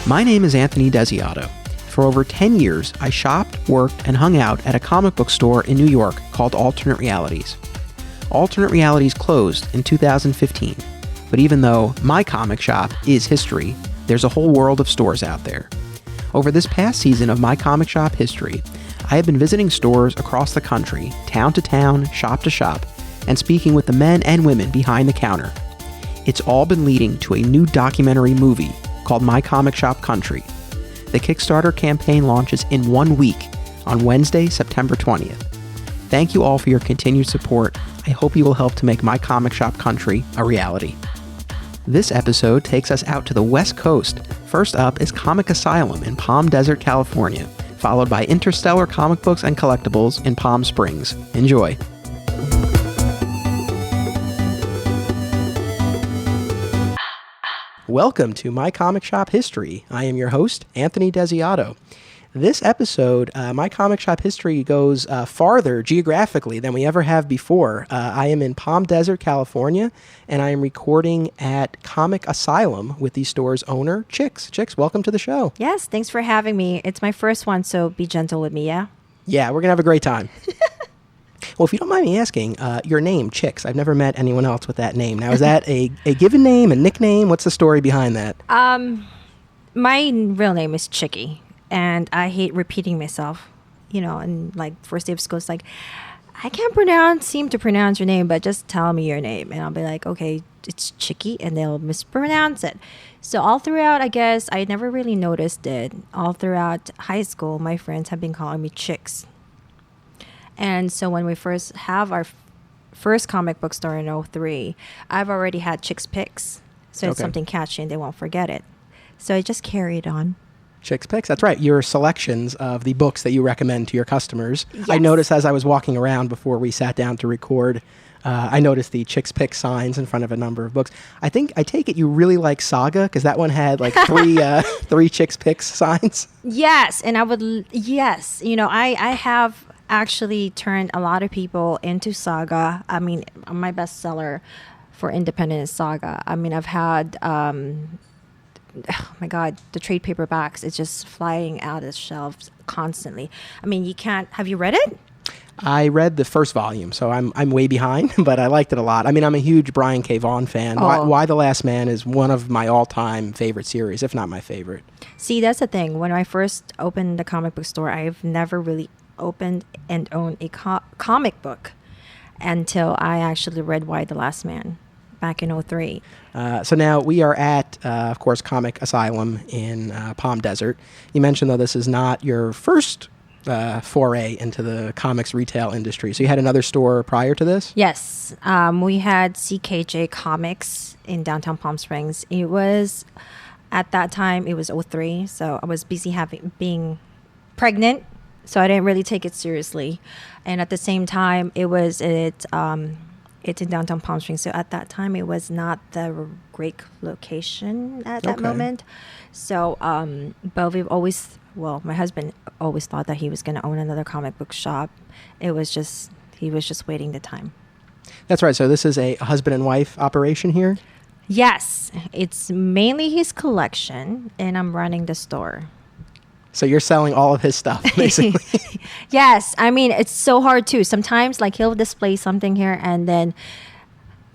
My name is Anthony Desiato. For over 10 years, I shopped, worked, and hung out at a comic book store in New York called Alternate Realities. Alternate Realities closed in 2015, but even though my comic shop is history, there's a whole world of stores out there. Over this past season of My Comic Shop History, I have been visiting stores across the country, town to town, shop to shop, and speaking with the men and women behind the counter. It's all been leading to a new documentary movie called My Comic Shop Country. The Kickstarter campaign launches in 1 week on Wednesday, September 20th. Thank you all for your continued support. I hope you will help to make My Comic Shop Country a reality. This episode takes us out to the West Coast. First up is Comic Asylum in Palm Desert, California, followed by Interstellar Comic Books and Collectibles in Palm Springs. Enjoy. Welcome to My Comic Shop History. I am your host, Anthony Desiato. This episode, My Comic Shop History goes farther geographically than we ever have before. I am in Palm Desert, California, and I am recording at Comic Asylum with the store's owner, Chicks. Chicks, welcome to the show. Yes, thanks for having me. It's my first one, so be gentle with me, yeah? Yeah, we're going to have a great time. Well, if you don't mind me asking, your name, Chicks, I've never met anyone else with that name. Now, is that a given name, a nickname? What's the story behind that? My real name is Chicky, and I hate repeating myself, and like first day of school, it's like, I can't seem to pronounce your name, but just tell me your name. And I'll be like, okay, it's Chicky, and they'll mispronounce it. So all throughout, I guess, I never really noticed it. All throughout high school, my friends have been calling me Chicks. And so when we first have our first comic book store in 2003, I've already had Chicks Picks. So it's something catchy and they won't forget it. So I just carried on. Chicks Picks, that's right. Your selections of the books that you recommend to your customers. Yes. I noticed as I was walking around before we sat down to record, I noticed the Chicks Picks signs in front of a number of books. I take it you really like Saga, because that one had like three Chicks Picks signs. Yes, and I have actually turned a lot of people into Saga. I mean, my bestseller for independent is Saga. I mean, I've had, oh my God, the trade paperbacks, it's just flying out of the shelves constantly. I mean, have you read it? I read the first volume, so I'm way behind, but I liked it a lot. I mean, I'm a huge Brian K. Vaughan fan. Oh. Why the Last Man is one of my all-time favorite series, if not my favorite. See, that's the thing. When I first opened the comic book store, I've never really opened and owned a comic book until I actually read Why the Last Man back in 2003. So now we are at, of course, Comic Asylum in Palm Desert. You mentioned, though, this is not your first foray into the comics retail industry. So you had another store prior to this? Yes. We had CKJ Comics in downtown Palm Springs. It was, at that time, it was 2003. So I was busy being pregnant. So I didn't really take it seriously. And at the same time, it's in downtown Palm Springs. So at that time, it was not the great location at that moment. So, but my husband always thought that he was going to own another comic book shop. He was just waiting the time. That's right. So this is a husband and wife operation here? Yes. It's mainly his collection, and I'm running the store. So you're selling all of his stuff, basically. Yes. I mean, it's so hard, too. Sometimes, like, he'll display something here, and then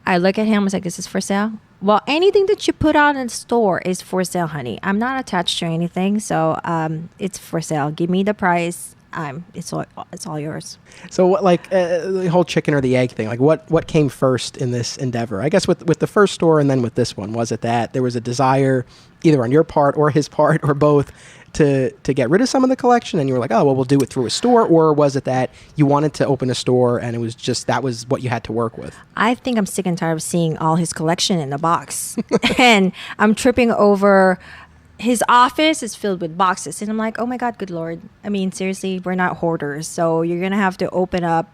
I look at him, I was like, is this for sale? Well, anything that you put out in the store is for sale, honey. I'm not attached to anything, so it's for sale. Give me the price. It's all yours. So what, the whole chicken or the egg thing, like what came first in this endeavor? I guess with the first store and then with this one, was it that there was a desire either on your part or his part or both to get rid of some of the collection and you were like, oh, well, we'll do it through a store? Or was it that you wanted to open a store and it was just that was what you had to work with? I think I'm sick and tired of seeing all his collection in the box. And I'm tripping over. His office is filled with boxes. And I'm like, oh my God, good Lord. I mean, seriously, we're not hoarders. So you're going to have to open up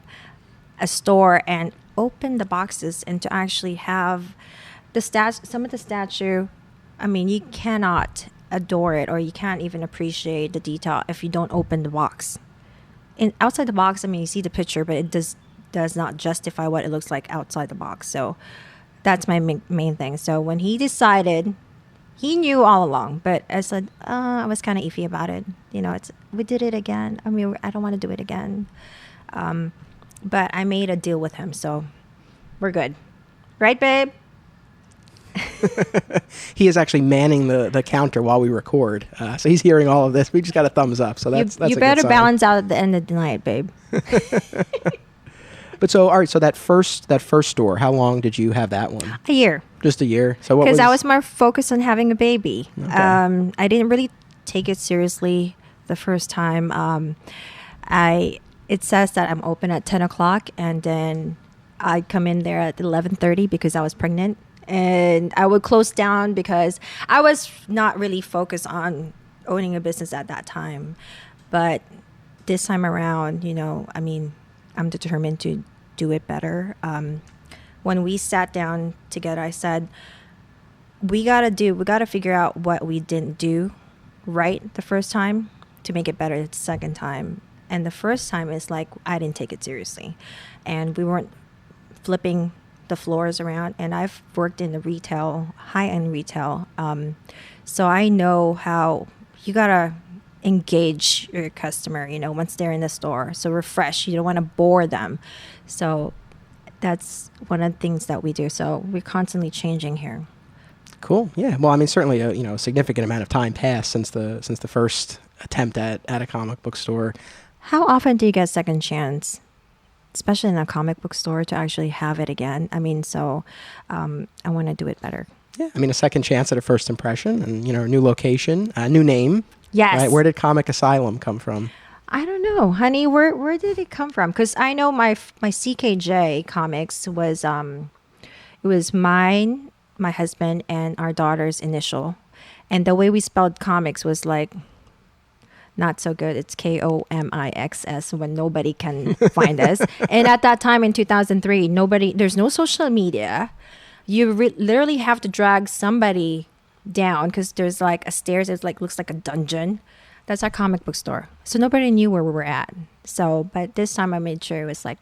a store and open the boxes and to actually have some of the statue. I mean, you cannot adore it or you can't even appreciate the detail if you don't open the box. And outside the box, I mean, you see the picture, but it does not justify what it looks like outside the box. So that's my main thing. So when he decided He knew all along, but I said I was kind of iffy about it. We did it again. I mean, I don't want to do it again. But I made a deal with him, so we're good, right, babe? He is actually manning the counter while we record, so he's hearing all of this. We just got a thumbs up, so that's you a better good sign. balance out at the end of the night, babe. But so all right, so that first store, how long did you have that one? A year. Just a year. So what Because I was more focused on having a baby. Okay. I didn't really take it seriously the first time. It says that I'm open at 10 o'clock, and then I come in there at 11:30 because I was pregnant, and I would close down because I was not really focused on owning a business at that time. But this time around, I'm determined to do it better. When we sat down together, I said, we gotta figure out what we didn't do right the first time to make it better the second time. And the first time is like, I didn't take it seriously, and we weren't flipping the floors around. And I've worked in the retail, high-end retail. So I know how you gotta engage your customer, once they're in the store. So refresh, you don't want to bore them. So that's one of the things that we do. So we're constantly changing here. Cool. Yeah. Well, I mean, certainly a significant amount of time passed since the first attempt at a comic book store. How often do you get a second chance, especially in a comic book store, to actually have it again? I mean, I want to do it better. Yeah. I mean, a second chance at a first impression, and a new location, a new name. Yes. Right. Where did Comic Asylum come from? I don't know, honey. Where did it come from? Because I know my CKJ Comics was it was mine, my husband, and our daughter's initial, and the way we spelled comics was like not so good. It's KOMIXS when nobody can find us. And at that time in 2003, there's no social media. You literally have to drag somebody down because there's like a stairs. It's like looks like a dungeon. That's our comic book store. So nobody knew where we were at. So, but this time I made sure it was like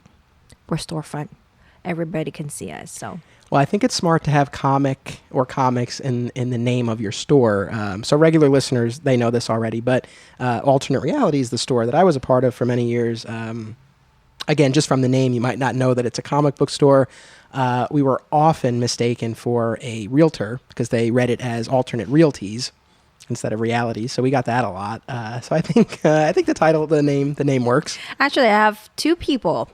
we're storefront. Everybody can see us. So. Well, I think it's smart to have comic or comics in the name of your store. So regular listeners, they know this already, but Alternate Reality is the store that I was a part of for many years. Again, just from the name, you might not know that it's a comic book store. We were often mistaken for a realtor because they read it as Alternate Realties instead of Realities. So we got that a lot. So I think the title, the name works. Actually, I have two people,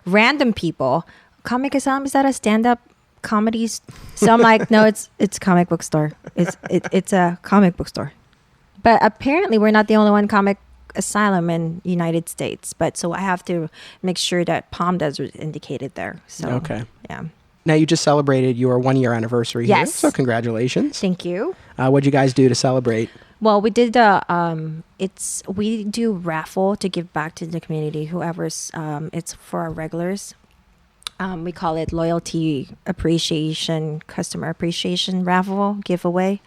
random people. Comic Asylum, is that a stand-up comedies? So I'm like, no, it's a comic book store. It's a comic book store. But apparently we're not the only one Comic Asylum in United States. But so I have to make sure that Palm Desert is indicated there. So okay. Yeah. Now you just celebrated your 1-year anniversary here. Yes. So congratulations. Thank you. What'd you guys do to celebrate? Well, we did we do raffle to give back to the community. Whoever's it's for our regulars. We call it loyalty appreciation, customer appreciation raffle giveaway.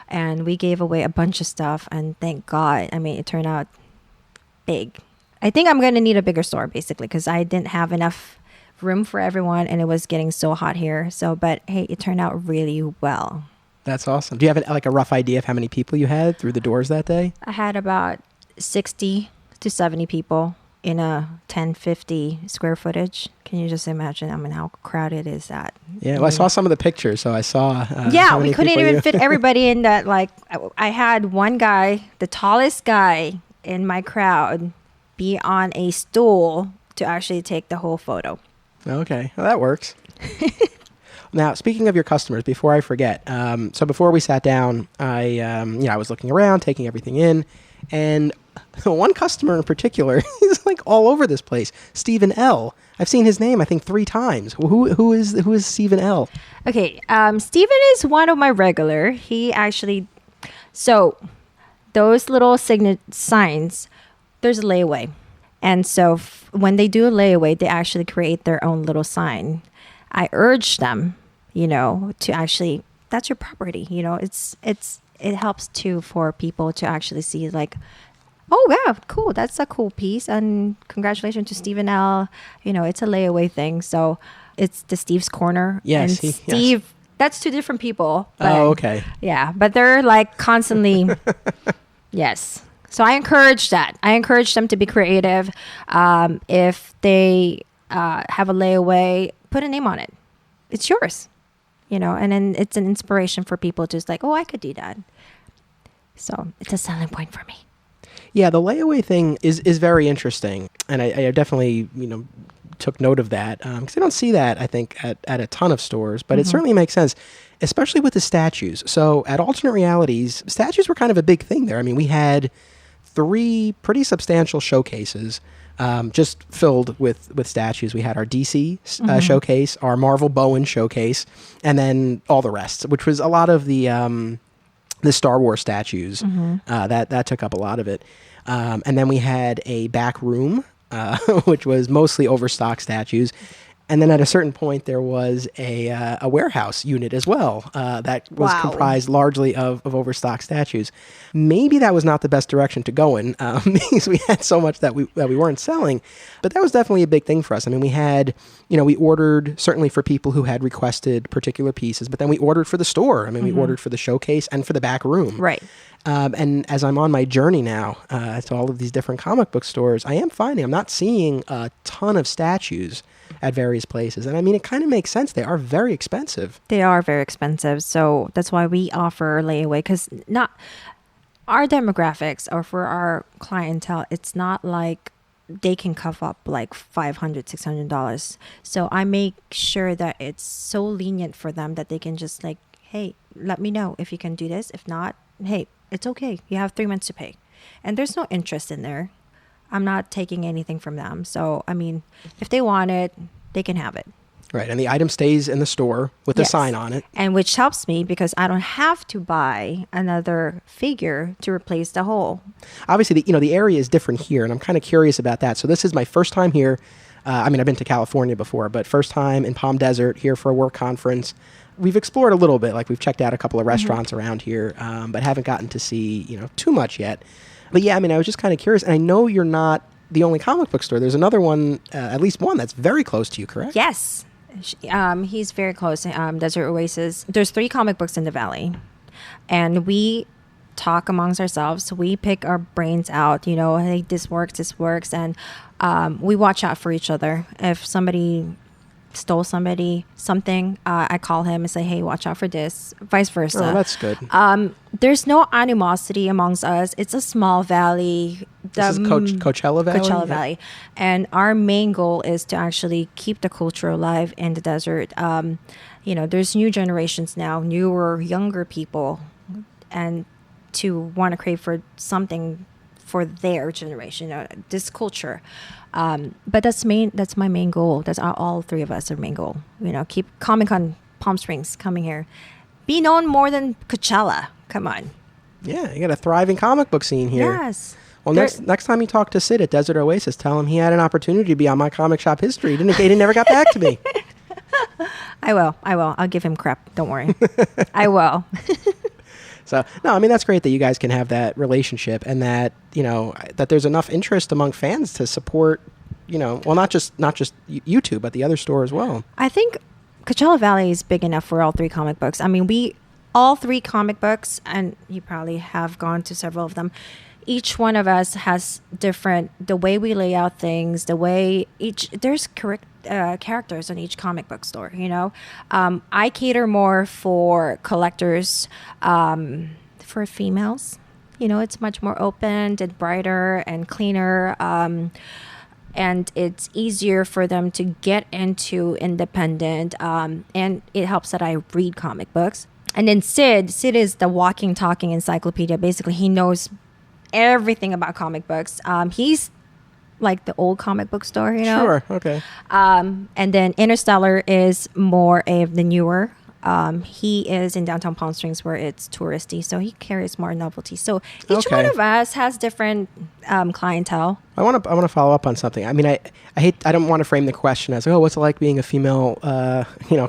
And we gave away a bunch of stuff. And thank God, I mean, it turned out big. I think I'm going to need a bigger store, basically, because I didn't have enough room for everyone. And it was getting so hot here. So, but hey, it turned out really well. That's awesome. Do you have a rough idea of how many people you had through the doors that day? I had about 60 to 70 people in a 1050 square footage. Can you just imagine? I mean, how crowded is that? Yeah, well, I saw some of the pictures, so I saw. Yeah, we couldn't even fit everybody in that. Like, I had one guy, the tallest guy in my crowd, be on a stool to actually take the whole photo. Okay, well, that works. Now, speaking of your customers, before I forget, so before we sat down, I was looking around, taking everything in, and one customer in particular, he's like all over this place. Stephen L. I've seen his name, I think, 3 times. Who is Stephen L? Okay, Stephen is one of my regular. He actually, so those little signet signs, there's a layaway. And so when they do a layaway, they actually create their own little sign. I urge them, to actually, that's your property. It helps too for people to actually see like, oh yeah, cool. That's a cool piece. And congratulations to Stephen L. It's a layaway thing. So it's the Steve's Corner. Yes. And Steve That's two different people. But, Oh, okay. Yeah, but they're like constantly, yes. So I encourage that. I encourage them to be creative. If they have a layaway, put a name on it. It's yours, and then it's an inspiration for people just like, oh, I could do that. So it's a selling point for me. Yeah, the layaway thing is very interesting. And I definitely, took note of that because I don't see that, I think, at a ton of stores. But it certainly makes sense, especially with the statues. So at Alternate Realities, statues were kind of a big thing there. I mean, we had 3 pretty substantial showcases just filled with statues. We had our DC showcase, our Marvel Bowen showcase, and then all the rest, which was a lot of the Star Wars statues. That took up a lot of it. And then we had a back room, which was mostly overstock statues. And then at a certain point, there was a warehouse unit as well that was comprised largely of overstock statues. Maybe that was not the best direction to go in because we had so much that we weren't selling. But that was definitely a big thing for us. I mean, we had, we ordered certainly for people who had requested particular pieces, but then we ordered for the store. I mean, we ordered for the showcase and for the back room. Right. And as I'm on my journey now to all of these different comic book stores, I am finding I'm not seeing a ton of statues at various places. And I mean, it kind of makes sense. They are very expensive. They are very expensive. So that's why we offer layaway, because not our demographics or for our clientele, it's not like they can cough up like $500, $600. So I make sure that it's so lenient for them that they can just like, hey, let me know if you can do this. If not, hey, it's okay. You have 3 months to pay. And there's no interest in there. I'm not taking anything from them. So, I mean, if they want it, they can have it. Right. And the item stays in the store with a sign on it. And which helps me because I don't have to buy another figure to replace the hole. Obviously, the area is different here, and I'm kind of curious about that. So this is my first time here. I mean, I've been to California before, but first time in Palm Desert here for a work conference. We've explored a little bit. Like, we've checked out a couple of restaurants around here, but haven't gotten to see, too much yet. But yeah, I mean, I was just kind of curious. And I know you're not the only comic book store. There's another one, at least one, that's very close to you, correct? Yes. He's very close. Desert Oasis. There's 3 comic books in the valley. And we talk amongst ourselves. We pick our brains out, hey, this works. And we watch out for each other. If somebody stole something, I call him and say, hey, watch out for this, vice versa. Oh, that's good. There's no animosity amongst us. It's a small valley. This is Coachella Valley? Coachella Valley. And our main goal is to actually keep the culture alive in the desert. There's new generations now, newer, younger people, and to want to crave for something for their generation, this culture. But that's my main goal. That's all 3 of us are main goal. Keep Comic-Con Palm Springs coming here. Be known more than Coachella. Come on. Yeah, you got a thriving comic book scene here. Yes. Well, next time you talk to Sid at Desert Oasis, tell him he had an opportunity to be on my comic shop history. He never got back to me. I will. I'll give him crap. Don't worry. I will. So, no, I mean, that's great that you guys can have that relationship and that, that there's enough interest among fans to support, well, not just you two, but the other store as well. I think Coachella Valley is big enough for all 3 comic books. I mean, all 3 comic books, and you probably have gone to several of them. Each one of us has the way we lay out things, there's characters on each comic book store, I cater more for collectors, for females. It's much more open and brighter and cleaner, and it's easier for them to get into independent, and it helps that I read comic books. And then Sid is the walking, talking encyclopedia. Basically, he knows everything about comic books. He's like the old comic book store, Sure, okay. And then Interstellar is more of the newer. He is in downtown Palm Springs where it's touristy, so he carries more novelty. So each one of us has different clientele. I want to follow up on something. I mean, I don't want to frame the question as, oh, what's it like being a female,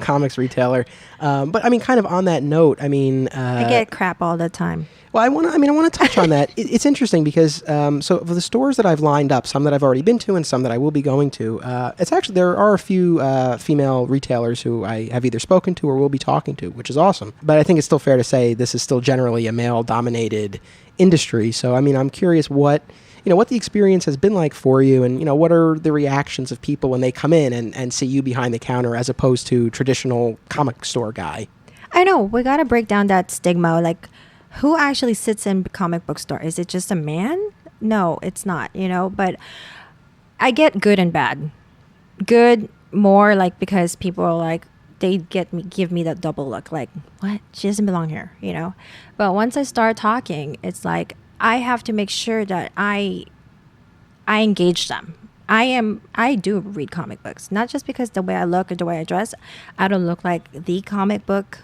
comics retailer? But I mean, kind of on that note, I mean, I get crap all the time. well, I want to touch on that. It's interesting because so for the stores that I've lined up, some that I've already been to and some that I will be going to, it's actually there are a few female retailers who I have either spoken to or will be talking to, which is awesome. But I think it's still fair to say this is still generally a male-dominated industry. So I mean, I'm curious what the experience has been like for you, and what are the reactions of people when they come in and see you behind the counter as opposed to traditional comic store guy. I know we gotta break down that stigma. Like, who actually sits in a comic book store? Is it just a man? No, it's not, but I get good and bad. Good more like because people are like, they give me that double look, like, what? She doesn't belong here, But once I start talking, it's like I have to make sure that I engage them. I do read comic books, not just because the way I look or the way I dress. I don't look like the comic book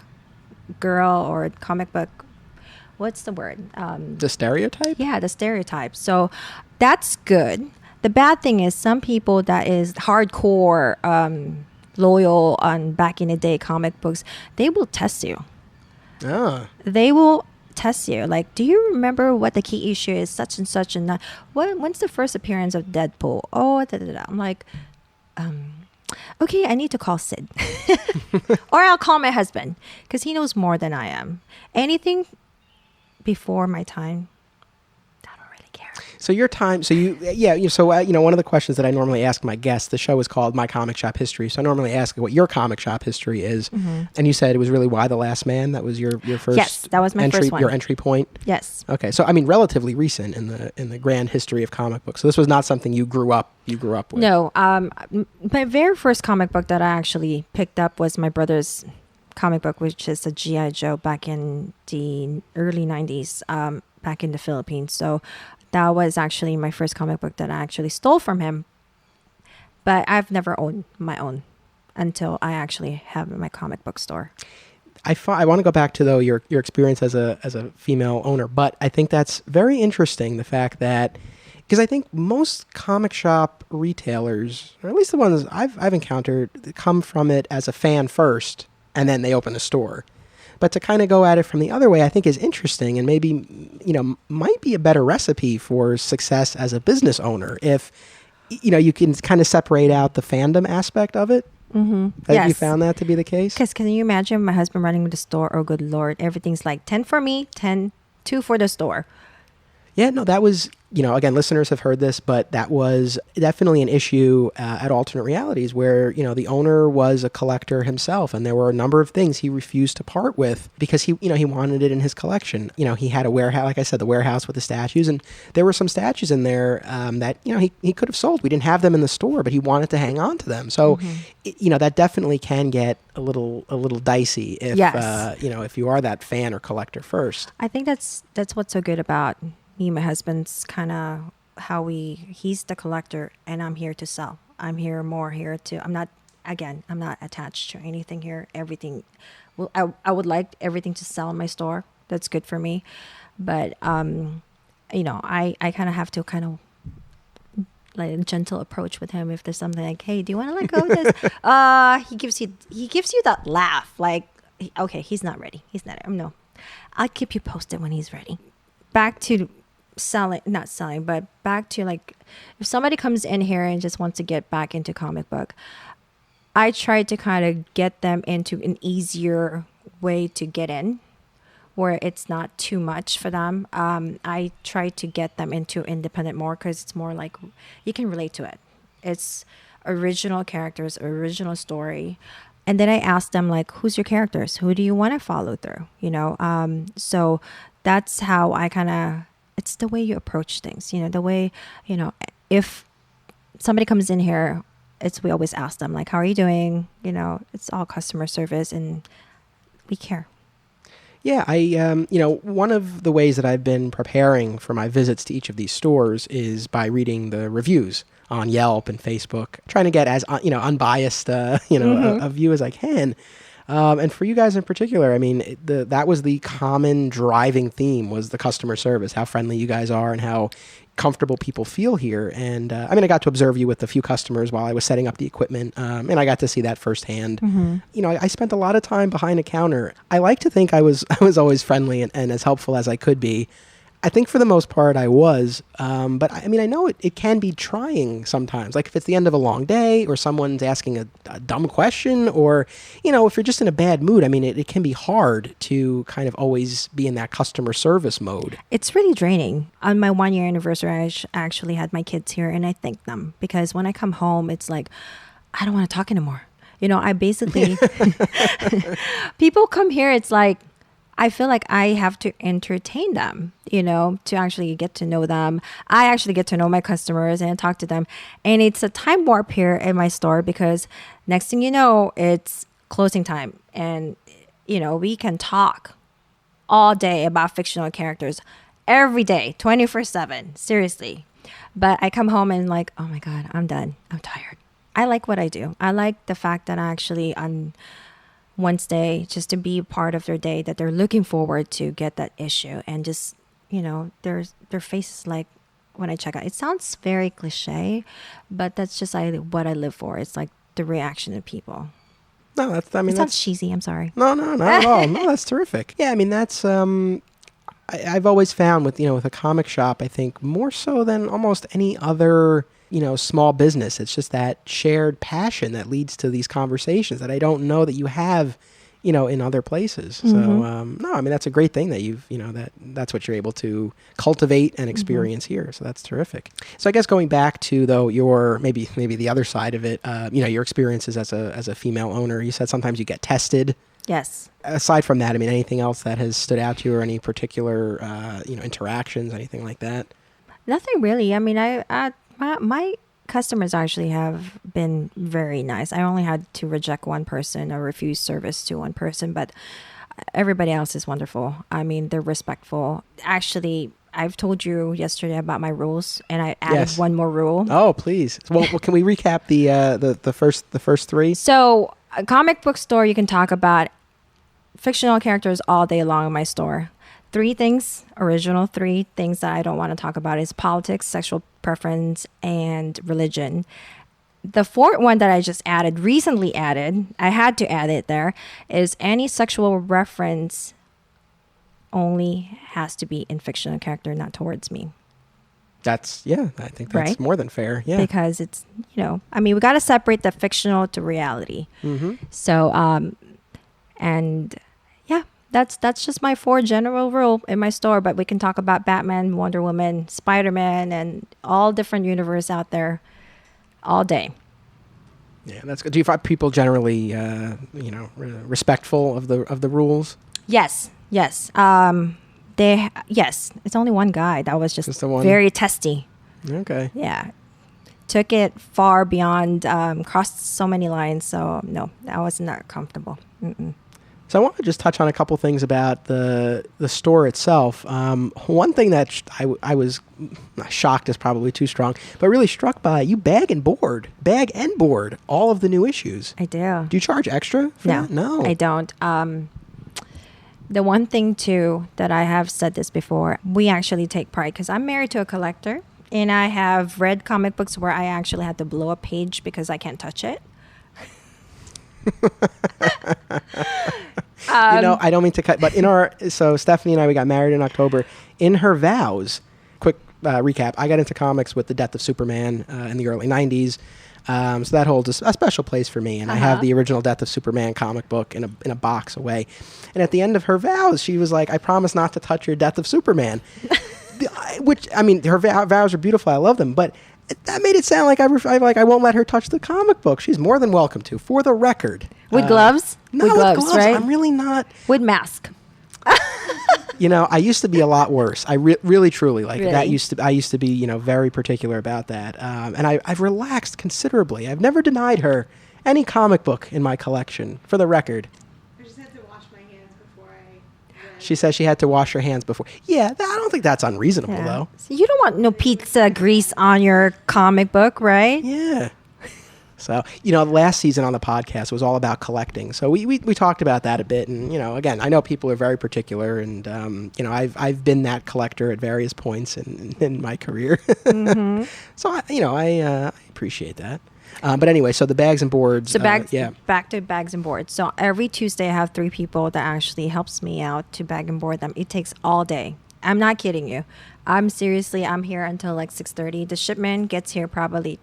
girl or comic book, what's the word? The stereotype? Yeah, the stereotype. So that's good. The bad thing is some people that is hardcore loyal on back in the day comic books, they will test you. Ah. They will test you. Like, do you remember what the key issue is? Such and such and that. When's the first appearance of Deadpool? Oh, da, da, da. I'm like, okay, I need to call Sid. Or I'll call my husband because he knows more than I am. Anything before my time, I don't really care. So your time, one of the questions that I normally ask my guests, the show is called My Comic Shop History. So I normally ask what your comic shop history is. Mm-hmm. And you said it was really Why the Last Man. That was your first. Yes, that was my first one. Your entry point. Yes. Okay. So I mean, relatively recent in the grand history of comic books. So this was not something you grew up with. No. My very first comic book that I actually picked up was my brother's comic book, which is a G.I. Joe back in the early 90s, back in the Philippines. So that was actually my first comic book that I actually stole from him. But I've never owned my own until I actually have my comic book store. I want to go back to, though, your experience as a female owner, but I think that's very interesting, the fact that, because I think most comic shop retailers, or at least the ones I've encountered, come from it as a fan first, and then they open a store. But to kind of go at it from the other way, I think is interesting, and maybe, might be a better recipe for success as a business owner if, you can kind of separate out the fandom aspect of it. Mm-hmm. Have you found that to be the case? Because can you imagine my husband running the store? Oh, good Lord. Everything's like 10 for me, 2 for the store. Yeah, no, that was, again, listeners have heard this, but that was definitely an issue at Alternate Realities where, the owner was a collector himself, and there were a number of things he refused to part with because he wanted it in his collection. He had a warehouse, like I said, the warehouse with the statues, and there were some statues in there that, he could have sold. We didn't have them in the store, but he wanted to hang on to them. So, that definitely can get a little dicey if, yes. If you are that fan or collector first. I think that's what's so good about me and my husband's kind of how he's the collector and I'm here to sell. I'm not attached to anything here. Everything, well, I would like everything to sell in my store. That's good for me. But, I kind of have to kind of like a gentle approach with him. If there's something like, hey, do you want to let go of this? He gives you that laugh. Like, okay, he's not ready. No, I'll keep you posted when he's ready. Back to not selling, but back to like, if somebody comes in here and just wants to get back into comic book, I try to kind of get them into an easier way to get in where it's not too much for them. I try to get them into independent more because it's more like you can relate to it. It's original characters, original story. And then I ask them like, who's your characters? Who do you want to follow through? So that's how I kind of, it's the way you approach things, the way, if somebody comes in here, we always ask them like, how are you doing? It's all customer service and we care. Yeah, one of the ways that I've been preparing for my visits to each of these stores is by reading the reviews on Yelp and Facebook, trying to get as, unbiased, a view as I can. And for you guys in particular, I mean, that was the common driving theme, was the customer service, how friendly you guys are and how comfortable people feel here. And I mean, I got to observe you with a few customers while I was setting up the equipment, and I got to see that firsthand. You know, I spent a lot of time behind a counter. I like to think I was always friendly and as helpful as I could be. I think for the most part I was, but I mean, I know it can be trying sometimes. Like if it's the end of a long day or someone's asking a dumb question, or, you know, if you're just in a bad mood, I mean, it can be hard to kind of always be in that customer service mode. It's really draining. On my 1-year anniversary, I actually had my kids here, and I thanked them because when I come home, it's like, I don't want to talk anymore. You know, I basically, people come here, it's like, I feel like I have to entertain them, you know, to actually get to know them. I actually get to know my customers and talk to them. And it's a time warp here in my store because next thing you know, it's closing time. And, you know, we can talk all day about fictional characters every day, 24/7, seriously. But I come home and like, oh my God, I'm done. I'm tired. I like what I do. I like the fact that I actually, on Wednesday, just to be a part of their day, that they're looking forward to get that issue, and just, you know, their faces, like when I check out, it sounds very cliche, but that's just what I live for. It's like the reaction of people. No, it sounds cheesy. I'm sorry. No, not at all. No, that's terrific. Yeah, I mean, that's I've always found with a comic shop, I think more so than almost any other, you know, small business, it's just that shared passion that leads to these conversations that I don't know that you have, you know, in other places. So, no, I mean, that's a great thing that you've, you know, that's what you're able to cultivate and experience here. So that's terrific. So I guess going back to, though, your, maybe the other side of it, you know, your experiences as a female owner, you said sometimes you get tested. Yes. Aside from that, I mean, anything else that has stood out to you, or any particular, you know, interactions, anything like that? Nothing really. I mean, my customers actually have been very nice. I only had to reject one person or refuse service to one person, but everybody else is wonderful. I mean, they're respectful. Actually, I've told you yesterday about my rules, and I added one more rule. Oh, please. Well, can we recap the first three? So, a comic book store, you can talk about fictional characters all day long in my store. 3 things, original 3 things that I don't want to talk about is politics, sexual preference, and religion. The 4th one that I just recently added, I had to add it there, is any sexual reference only has to be in fictional character, not towards me. I think that's more than fair. Yeah. Because it's, you know, I mean, we got to separate the fictional to reality. So, and yeah, that's just my 4 general rule in my store. But we can talk about Batman, Wonder Woman, Spider-Man, and all different universe out there all day. Yeah, that's good. Do you find people generally, you know, respectful of the rules? Yes. It's only one guy that was just very testy. Okay. Yeah. Took it far beyond, crossed so many lines. So no, I was not comfortable. So I want to just touch on a couple things about the store itself. One thing that I was shocked is probably too strong, but really struck by, you bag and board all of the new issues. I do. Do you charge extra for that? No, I don't. The one thing too that I have said this before, we actually take pride because I'm married to a collector, and I have read comic books where I actually had to blow a page because I can't touch it. You know, I don't mean to cut, but so Stephanie and I, we got married in October. In her vows, quick recap, I got into comics with the death of Superman in the early 90s. So that holds a special place for me. And I have the original Death of Superman comic book in a box away. And at the end of her vows, she was like, I promise not to touch your Death of Superman. Which, I mean, her vows are beautiful. I love them. But that made it sound like I won't let her touch the comic book. She's more than welcome to, for the record. With gloves? No, with gloves, right? I'm really not. With mask. You know, I used to be a lot worse. I really, truly, like, really? I used to be, you know, very particular about that. And I've relaxed considerably. I've never denied her any comic book in my collection, for the record. I just had to wash my hands before I read. She says she had to wash her hands before. Yeah, I don't think that's unreasonable, though. So you don't want no pizza grease on your comic book, right? Yeah. So, last season on the podcast was all about collecting. So we talked about that a bit. And, again, I know people are very particular. And, I've been that collector at various points in my career. Mm-hmm. So, I appreciate that. But anyway, so the bags and boards. So back to bags and boards. So every Tuesday I have 3 people that actually helps me out to bag and board them. It takes all day. I'm not kidding you. I'm here until like 6:30. The shipment gets here probably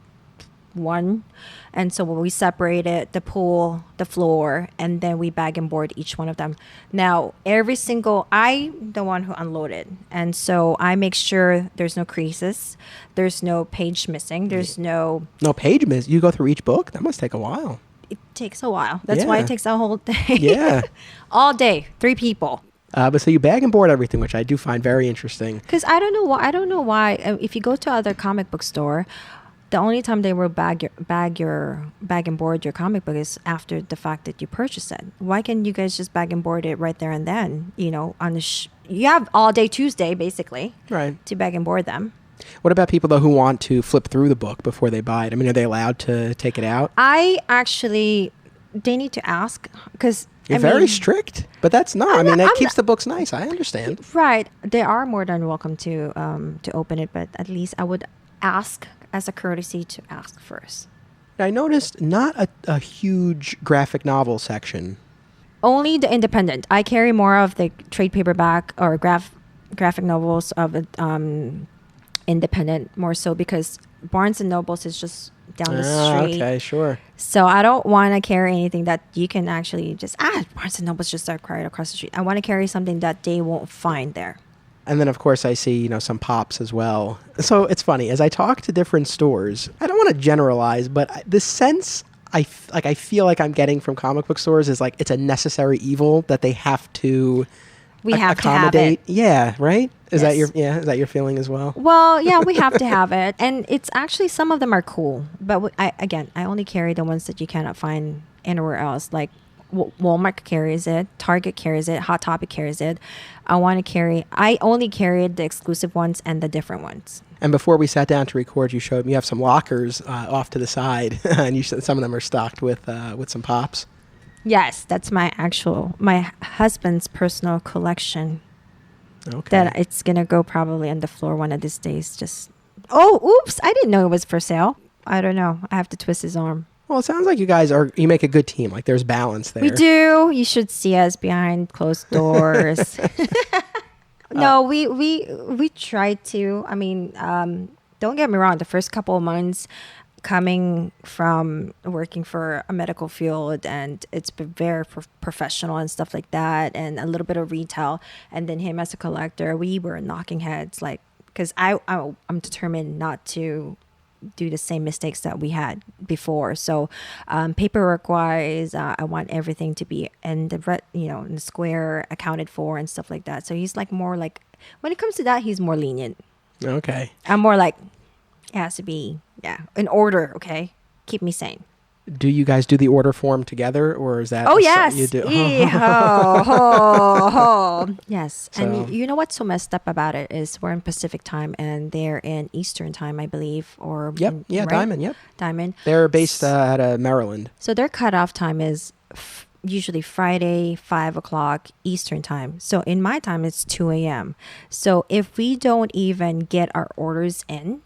1. And so when we separate it, the pool, the floor, and then we bag and board each one of them. Now, I'm the one who unloaded. And so I make sure there's no creases. There's no page missing. There's no page miss. You go through each book? That must take a while. It takes a while. That's why it takes a whole day. Yeah. All day, 3 people. But so you bag and board everything, which I do find very interesting. Because I don't know why. If you go to other comic book store, the only time they will bag and board your comic book is after the fact that you purchase it. Why can't you guys just bag and board it right there and then? On you have all day Tuesday basically, right, to bag and board them. What about people though who want to flip through the book before they buy it? I mean, are they allowed to take it out? They need to ask because you're very strict, but that's not. That keeps the books nice. I understand. Right, they are more than welcome to open it, but at least I would ask as a courtesy to ask first. I noticed not a huge graphic novel section. Only the independent. I carry more of the trade paperback or graphic novels of independent more so because Barnes and Nobles is just down the street. Okay, sure. So I don't want to carry anything that you can actually just Barnes and Nobles just right across the street. I want to carry something that they won't find there. And then, of course, I see, some pops as well. So it's funny. As I talk to different stores, I don't want to generalize, but the sense I feel like I'm getting from comic book stores is like it's a necessary evil that they have to have accommodate. To have it. Yeah, right? Is Yes. Is that your feeling as well? Well, yeah, we have to have it. And it's actually, some of them are cool. But I only carry the ones that you cannot find anywhere else. Like Walmart carries it, Target carries it, Hot Topic carries it. I only carried the exclusive ones and the different ones. And before we sat down to record, you showed me you have some lockers off to the side, and you said some of them are stocked with some pops. Yes, that's my husband's personal collection. Okay. That it's gonna go probably on the floor one of these days. Oops! I didn't know it was for sale. I don't know. I have to twist his arm. Well, it sounds like you make a good team. Like there's balance there. We do. You should see us behind closed doors. No, we try to. Don't get me wrong. The first couple of months, coming from working for a medical field, and it's been very professional and stuff like that, and a little bit of retail, and then him as a collector, we were knocking heads. Like, because I'm determined not to do the same mistakes that we had before. So paperwork wise, I want everything to be in the square, accounted for and stuff like that. So he's like more like, when it comes to that, he's more lenient. Okay. I'm more like, it has to be in order. Okay, keep me sane. Do you guys do the order form together, or is that? Oh yes, you do. Yes. So. And you know what's so messed up about it is we're in Pacific time and they're in Eastern time, I believe. Or yep, right? Diamond. Yep, Diamond. They're based out of Maryland. So their cutoff time is usually Friday, 5:00 Eastern time. So in my time, it's 2 a.m. So if we don't even get our orders in,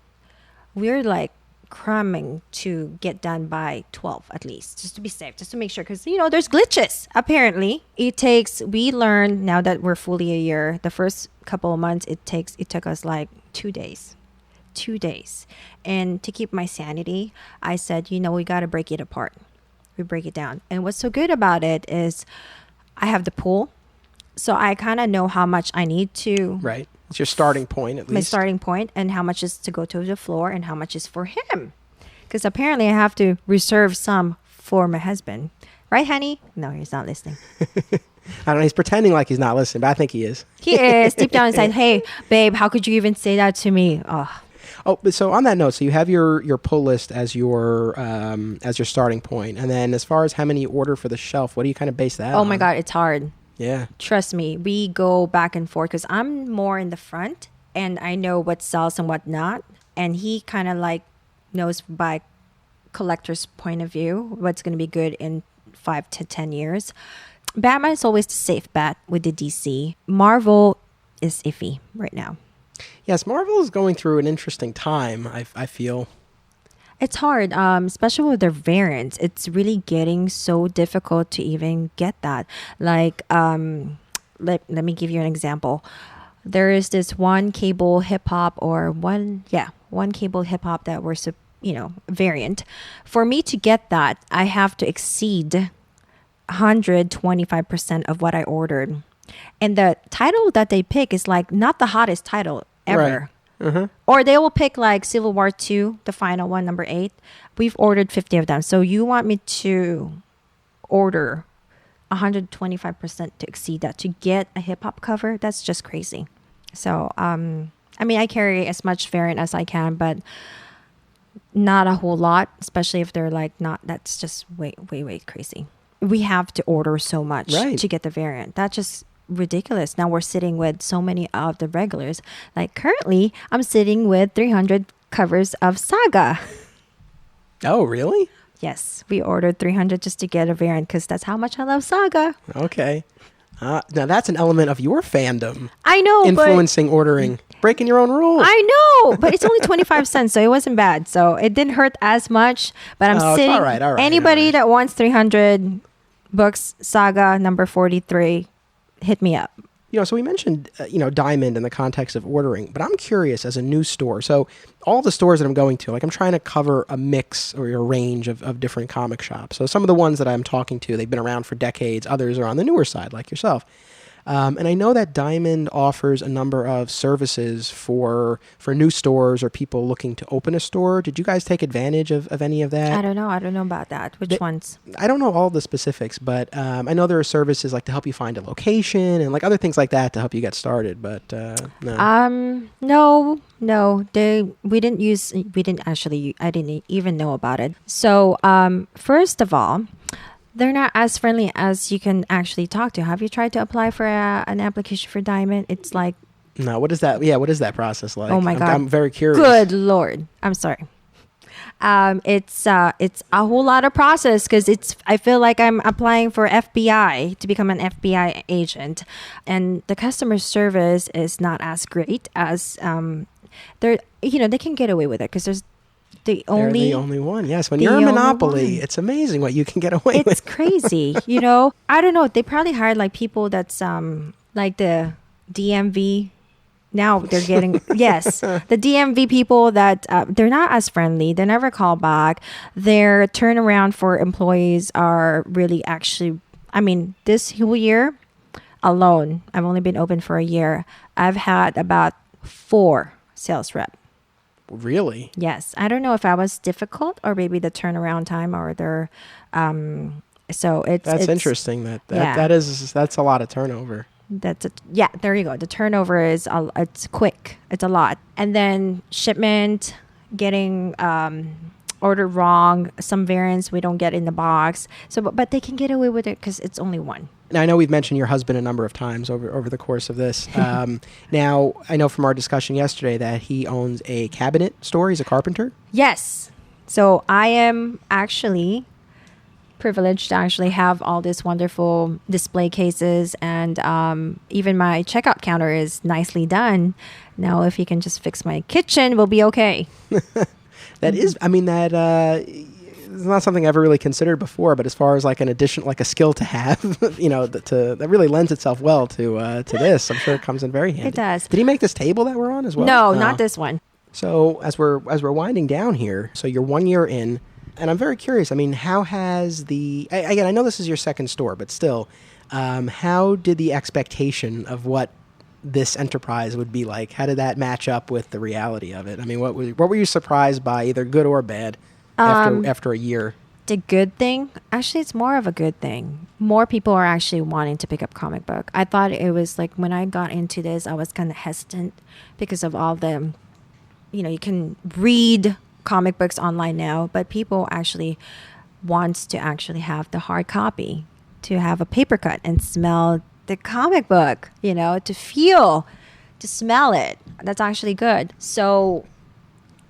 we're like cramming to get done by 12 at least, just to be safe, just to make sure, because there's glitches. Apparently we learned now that we're fully a year, the first couple of months it took us like 2 days. And to keep my sanity, I said, we got to break it apart. We break it down. And what's so good about it is I have the pool, so I kind of know how much I need to. Right. It's your starting point, at least. My starting point, and how much is to go to the floor and how much is for him. Because apparently I have to reserve some for my husband. Right, honey? No, he's not listening. I don't know. He's pretending like he's not listening, but I think he is. He is. Deep down inside, hey, babe, how could you even say that to me? Oh, but so on that note, so you have your pull list as your starting point. And then as far as how many you order for the shelf, what do you kind of base that on? Oh, my God, it's hard. Yeah. Trust me, we go back and forth because I'm more in the front and I know what sells and what not. And he kind of like knows by collector's point of view, what's going to be good in 5 to 10 years. Batman is always the safe bet with the DC. Marvel is iffy right now. Yes, Marvel is going through an interesting time, I feel. It's hard, especially with their variants. It's really getting so difficult to even get that. Like, let me give you an example. There is this one cable hip hop or one cable hip hop that were, variant. For me to get that, I have to exceed 125% of what I ordered. And the title that they pick is like not the hottest title ever. Right. Or they will pick like Civil War 2, the final one, number 8. We've ordered 50 of them. So you want me to order 125% to exceed that to get a hip hop cover? That's just crazy. So, I carry as much variant as I can, but not a whole lot, especially if they're like not, that's just way, way, way crazy. We have to order so much to get the variant. That's just ridiculous. Now we're sitting with so many of the regulars. Like currently, I'm sitting with 300 covers of Saga. Oh, really? Yes, we ordered 300 just to get a variant because that's how much I love Saga. Okay. Now that's an element of your fandom. I know, influencing ordering, breaking your own rules. I know, but it's only 25 cents, so it wasn't bad. So it didn't hurt as much. But I'm sitting. All right. Anybody that wants 300 books, Saga number 43, hit me up. So we mentioned, Diamond in the context of ordering, but I'm curious as a new store. So all the stores that I'm going to, like I'm trying to cover a mix or a range of different comic shops. So some of the ones that I'm talking to, they've been around for decades. Others are on the newer side, like yourself. And I know that Diamond offers a number of services for new stores or people looking to open a store. Did you guys take advantage of any of that? I don't know about that. Which ones? I don't know all the specifics, but I know there are services like to help you find a location and like other things like that to help you get started. But no. I didn't even know about it. So first of all, they're not as friendly as you can actually talk to. Have you tried to apply for an application for Diamond? It's like... No, what is that? Yeah, what is that process like? Oh my God. I'm very curious. Good Lord. I'm sorry. It's a whole lot of process because I feel like I'm applying for FBI to become an FBI agent. And the customer service is not as great as... they can get away with it because they're the only one. Yes, when you're a monopoly, it's amazing what you can get away with. It's crazy. I don't know. They probably hired like people that's like the DMV. Now they're getting yes, the DMV people that they're not as friendly. They never call back. Their turnaround for employees are really actually. This whole year alone, I've only been open for a year. I've had about 4 sales reps. Really? Yes. I don't know if I was difficult or maybe the turnaround time or their so it's interesting that's a lot of turnover. There you go. The turnover is it's quick. It's a lot. And then shipment, getting ordered wrong, some variants we don't get in the box. So but they can get away with it because it's only one. Now, I know we've mentioned your husband a number of times over the course of this. Now, I know from our discussion yesterday that he owns a cabinet store. He's a carpenter. Yes. So I am actually privileged to actually have all these wonderful display cases. And even my checkout counter is nicely done. Now, if you can just fix my kitchen, we'll be okay. That is, it's not something I've ever really considered before, but as far as like an addition, like a skill to have, that really lends itself well to this. I'm sure it comes in very handy. It does. Did he make this table that we're on as well? No, not this one. So as we're winding down here, so you're 1 year in, and I'm very curious. How has again, I know this is your second store, but still, how did the expectation of what this enterprise would be like? How did that match up with the reality of it? What were you surprised by, either good or bad? After a year? The good thing, actually, it's more of a good thing. More people are actually wanting to pick up comic book. I thought it was like when I got into this, I was kind of hesitant because of all the, you can read comic books online now, but people actually wants to actually have the hard copy, to have a paper cut and smell the comic book, to feel, to smell it. That's actually good. So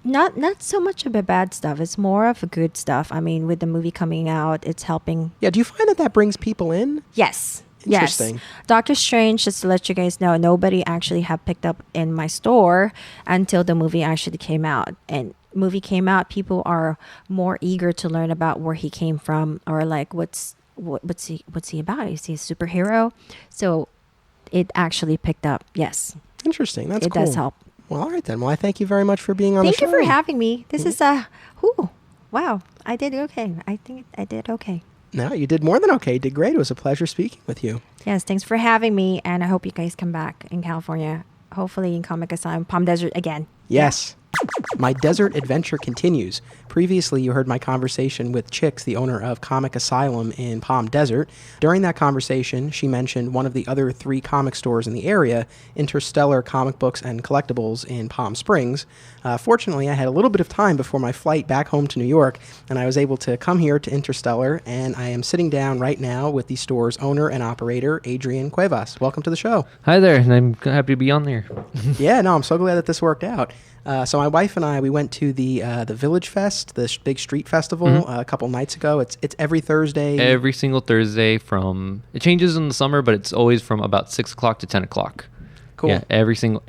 Not so much of the bad stuff. It's more of the good stuff. I mean, with the movie coming out, it's helping. Yeah, do you find that brings people in? Yes. Interesting. Yes. Doctor Strange, just to let you guys know, nobody actually have picked up in my store until the movie actually came out. And movie came out, people are more eager to learn about where he came from, or like what's he about? Is he a superhero? So it actually picked up. Yes. Interesting. That's it cool. does help. Well, all right then. Well, I thank you very much for being on the show. Thank you for having me. This is wow. I did okay. I think I did okay. No, you did more than okay. You did great. It was a pleasure speaking with you. Yes, thanks for having me, and I hope you guys come back in California. Hopefully in Comic Asylum, Palm Desert again. Yes. My desert adventure continues. Previously, you heard my conversation with Chicks, the owner of Comic Asylum in Palm Desert. During that conversation, she mentioned one of the other 3 comic stores in the area, Interstellar Comic Books and Collectibles in Palm Springs. Fortunately, I had a little bit of time before my flight back home to New York, and I was able to come here to Interstellar, and I am sitting down right now with the store's owner and operator, Adrian Cuevas. Welcome to the show. Hi there, and I'm happy to be on there. Yeah, no, I'm so glad that this worked out. So my wife and I, we went to the Village Fest, the big street festival, a couple nights ago. It's every Thursday. Every single Thursday it changes in the summer, but it's always from about 6 o'clock to 10 o'clock. Cool. Yeah, every single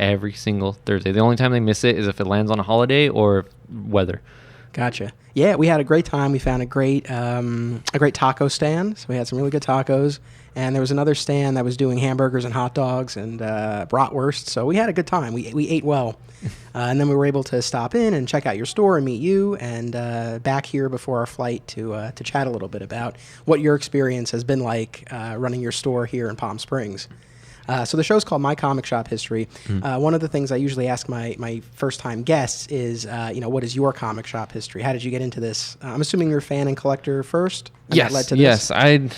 Thursday. The only time they miss it is if it lands on a holiday or weather. Gotcha. Yeah, we had a great time. We found a great taco stand. So we had some really good tacos. And there was another stand that was doing hamburgers and hot dogs and bratwurst. So we had a good time. We ate well. And then we were able to stop in and check out your store and meet you, and back here before our flight to chat a little bit about what your experience has been like running your store here in Palm Springs. So the show's called My Comic Shop History. One of the things I usually ask my first-time guests is, what is your comic shop history? How did you get into this? I'm assuming you're a fan and collector first? And Yes, that led to this? yes. I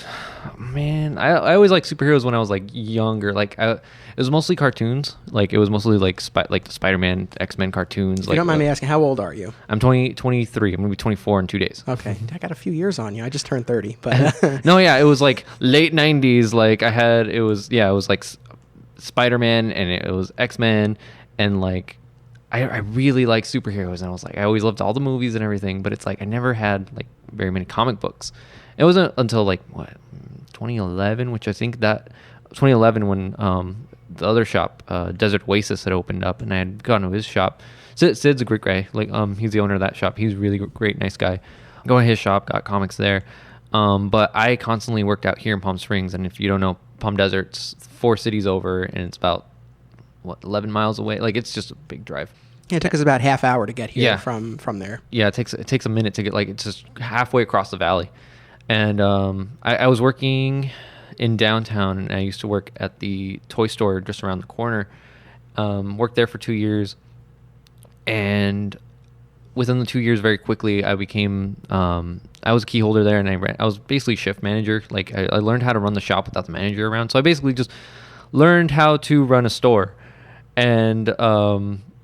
always liked superheroes when I was like younger. Like it was mostly cartoons. Like it was mostly like the Spider-Man, X-Men cartoons. If you don't mind me asking, how old are you? I'm 23. I'm gonna be 24 in 2 days. Okay, I got a few years on you. I just turned 30, but No, yeah, it was like late 90s. Like it was like Spider-Man and it was X-Men, and like I really like superheroes, and I was like, I always loved all the movies and everything, but it's like I never had like very many comic books. It wasn't until like 2011, which I think that 2011 when the other shop, Desert Oasis, had opened up, and I had gone to his shop. Sid's a great guy. Like he's the owner of that shop. He's really great, nice guy. Go to his shop, got comics there. But I constantly worked out here in Palm Springs, and if you don't know, Palm Desert's 4 cities over, and it's about 11 miles away. Like it's just a big drive. Yeah, it took us about half hour to get here from there. Yeah, it takes a minute to get, like, it's just halfway across the valley. And I was working in downtown, and I used to work at the toy store just around the corner. Worked there for 2 years, and within the 2 years, very quickly, I became I was a key holder there, and I was basically shift manager. Like I learned how to run the shop without the manager around. So I basically just learned how to run a store, and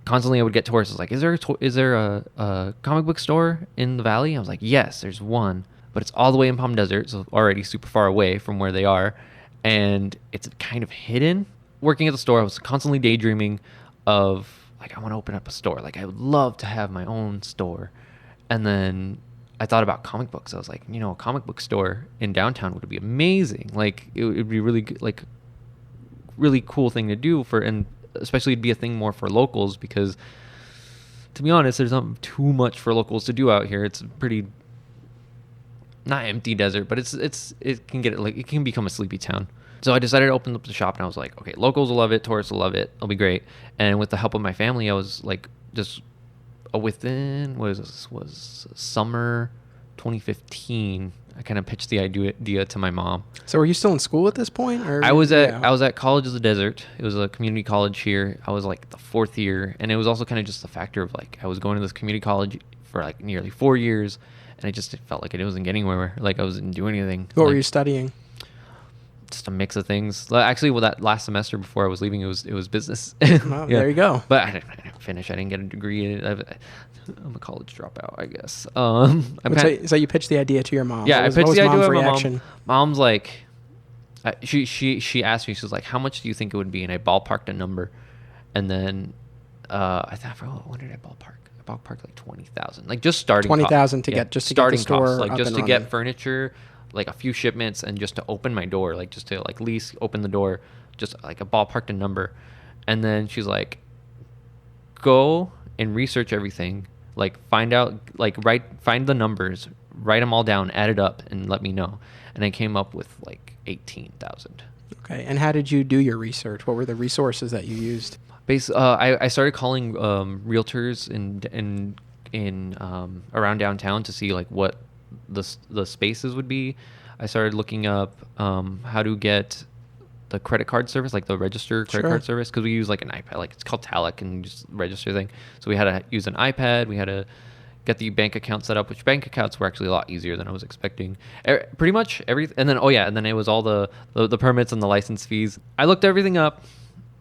constantly I would get tourists. I was like, is there a comic book store in the valley? I was like, yes, there's one, but it's all the way in Palm Desert, so already super far away from where they are, and it's kind of hidden. Working at the store, I was constantly daydreaming of, like, I want to open up a store. Like, I would love to have my own store. And then I thought about comic books. I was like, a comic book store in downtown would be amazing. Like, it would be really good, like, really cool thing to do and especially it'd be a thing more for locals, because to be honest, there's not too much for locals to do out here. It's a pretty, not empty desert, but it can become a sleepy town. So I decided to open up the shop, and I was like, okay, locals will love it, tourists will love it, it'll be great. And with the help of my family, I was like, just within was summer 2015, I kind of pitched the idea to my mom. So were you still in school at this point? Or? I was at College of the Desert. It was a community college here. I was like the 4th year, and it was also kind of just the factor of, like, I was going to this community college for like nearly 4 years, and I just felt like it wasn't getting anywhere. Like I wasn't doing anything. What were you studying? Just a mix of things. Actually, that last semester before I was leaving, it was business. Well, yeah. There you go. But I didn't finish. I didn't get a degree in it. I'm a college dropout, I guess. So you pitched the idea to your mom. Yeah, I pitched the idea to my reaction? mom. Mom's like, she asked me, she was like, how much do you think it would be? And I ballparked a number. And then I forgot, what did I ballpark? I ballpark like 20,000, like just starting 20,000 to get just to get the store like up just and to get running. furniture, like a few shipments, and just to open my door, like just to like lease open the door, just like a ballparked number. And then she's like, go and research everything, like find out, like find the numbers, write them all down, add it up, and let me know. And I came up with like 18,000. Okay. And how did you do your research? What were the resources that you used? I started calling realtors in around downtown to see like what the spaces would be. I started looking up how to get the credit card service, like the register credit card service, because we use like an iPad, like it's called Talek, and just register thing. So we had to use an iPad. We had to get the bank account set up, which bank accounts were actually a lot easier than I was expecting. Pretty much everything. And then and then it was all the permits and the license fees. I looked everything up.